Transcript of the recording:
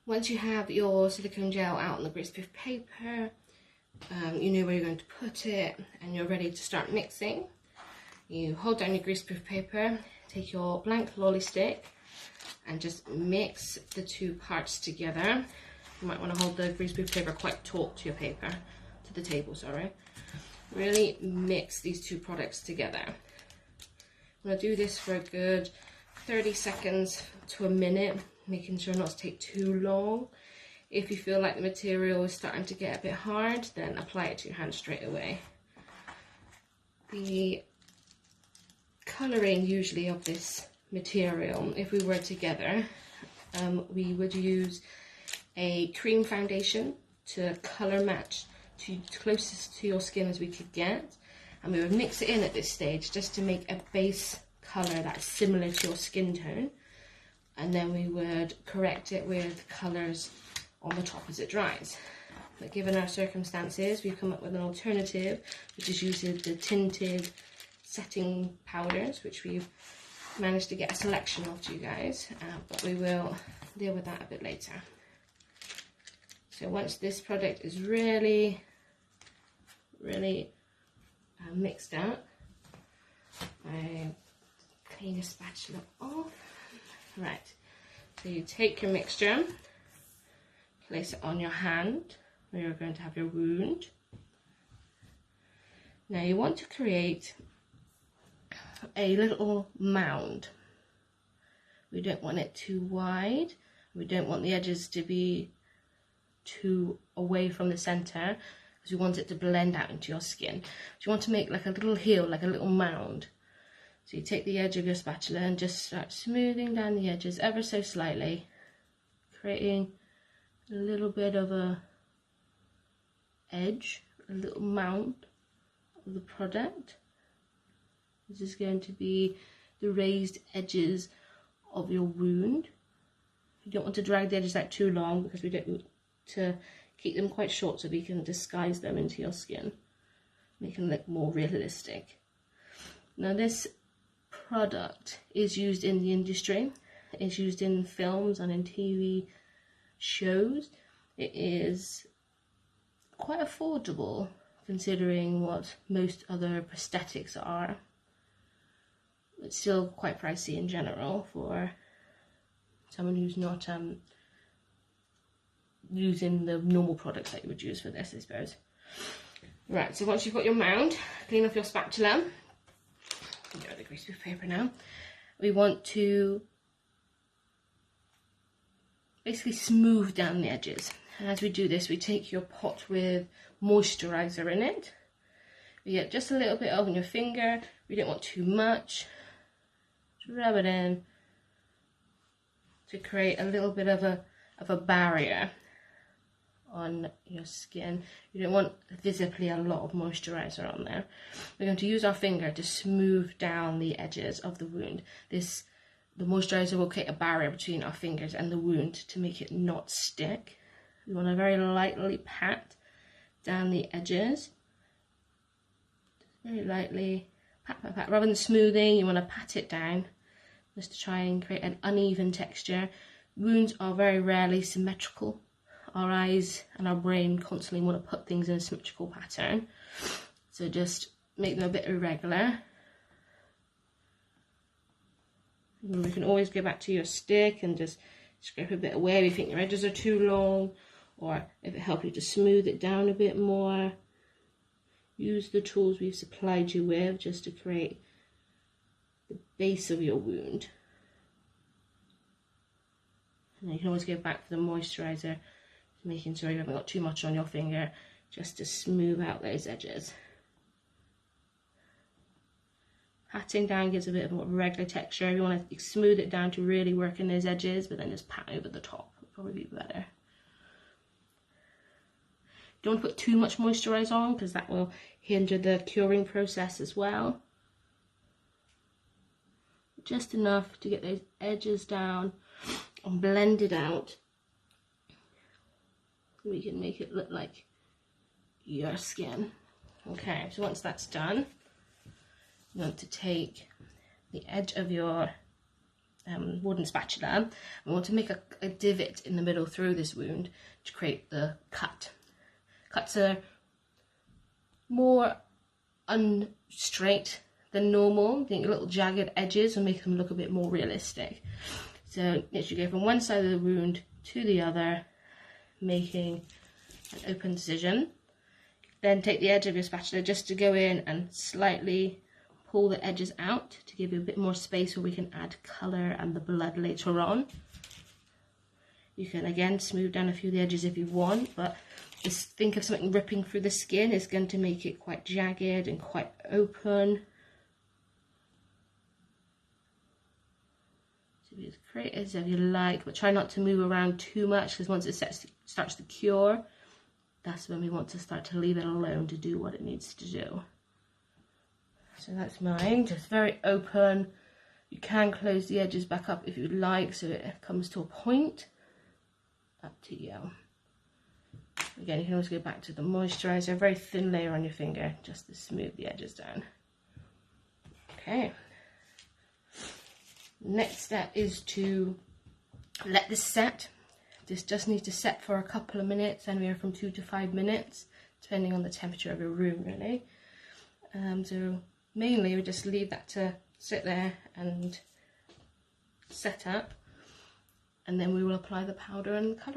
Once you have your silicone gel out on the greaseproof paper, you know where you're going to put it and you're ready to start mixing. You hold down your greaseproof paper, take your blank lolly stick and just mix the two parts together. You might want to hold the greaseproof paper quite taut to your paper, to the table, sorry. Really mix these two products together. I'm going to do this for a good 30 seconds to a minute, making sure not to take too long. If you feel like the material is starting to get a bit hard, then apply it to your hand straight away. The colouring usually of this material, if we were together, we would use a cream foundation to colour match to closest to your skin as we could get, and we would mix it in at this stage just to make a base colour that's similar to your skin tone, and then we would correct it with colours on the top as it dries. But given our circumstances, we've come up with an alternative, which is using the tinted setting powders, which we've managed to get a selection of to you guys, but we will deal with that a bit later. So once this product is really mixed out, I clean your spatula off. Right, so you take your mixture, place it on your hand where you're going to have your wound. Now you want to create a little mound. We don't want it too wide, we don't want the edges to be too away from the center, because we want it to blend out into your skin. So you want to make like a little heel, like a little mound. So you take the edge of your spatula and just start smoothing down the edges ever so slightly, creating a little bit of a edge, a little mound of the product. This is going to be the raised edges of your wound. You don't want to drag the edges out too long, because we don't want to keep them quite short so we can disguise them into your skin, make them look more realistic. Now this product is used in the industry, it's used in films and in TV shows. It is quite affordable considering what most other prosthetics are. It's still quite pricey in general for someone who's not using the normal products that you would use for this, I suppose. Right, so once you've got your mound, clean off your spatula. Get rid of the greaseproof paper now. We want to basically smooth down the edges. And as we do this, we take your pot with moisturizer in it. We get just a little bit on your finger. We don't want too much. Just rub it in to create a little bit of a barrier on your skin. You don't want visibly a lot of moisturizer on there. We're going to use our finger to smooth down the edges of the wound. The moisturizer will create a barrier between our fingers and the wound to make it not stick. We want to very lightly pat down the edges. Very lightly, pat, pat, pat. Rather than smoothing, you want to pat it down just to try and create an uneven texture. Wounds are very rarely symmetrical. Our eyes and our brain constantly want to put things in a symmetrical pattern, so just make them a bit irregular. And we can always go back to your stick and just scrape a bit away if you think your edges are too long, or if it helps you to smooth it down a bit more. Use the tools we've supplied you with just to create the base of your wound. And you can always go back for the moisturizer, making sure you haven't got too much on your finger, just to smooth out those edges. Patting down gives a bit of a more regular texture. If you want to smooth it down to really work in those edges, but then just pat over the top would probably be better. Don't put too much moisturizer on, because that will hinder the curing process as well. Just enough to get those edges down and blend it out. We can make it look like your skin. Okay, so once that's done, you want to take the edge of your wooden spatula. We want to make a divot in the middle through this wound to create the cut. Cuts are more unstraight than normal. I think little jagged edges will make them look a bit more realistic. So you go from one side of the wound to the other, making an open incision. Then take the edge of your spatula just to go in and slightly pull the edges out to give you a bit more space where we can add colour and the blood later on. You can again smooth down a few of the edges if you want, but just think of something ripping through the skin. It's going to make it quite jagged and quite open. So be as creative as you like, but try not to move around too much, because once it starts to cure, that's when we want to start to leave it alone to do what it needs to do. So that's mine, just very open. You can close the edges back up if you'd like, so it comes to a point. Up to you. Again, you can always go back to the moisturizer, a very thin layer on your finger, just to smooth the edges down. Okay. Next step is to let this set. This just needs to set for a couple of minutes, anywhere from 2 to 5 minutes, depending on the temperature of your room, really. So mainly we just leave that to sit there and set up, and then we will apply the powder and colour.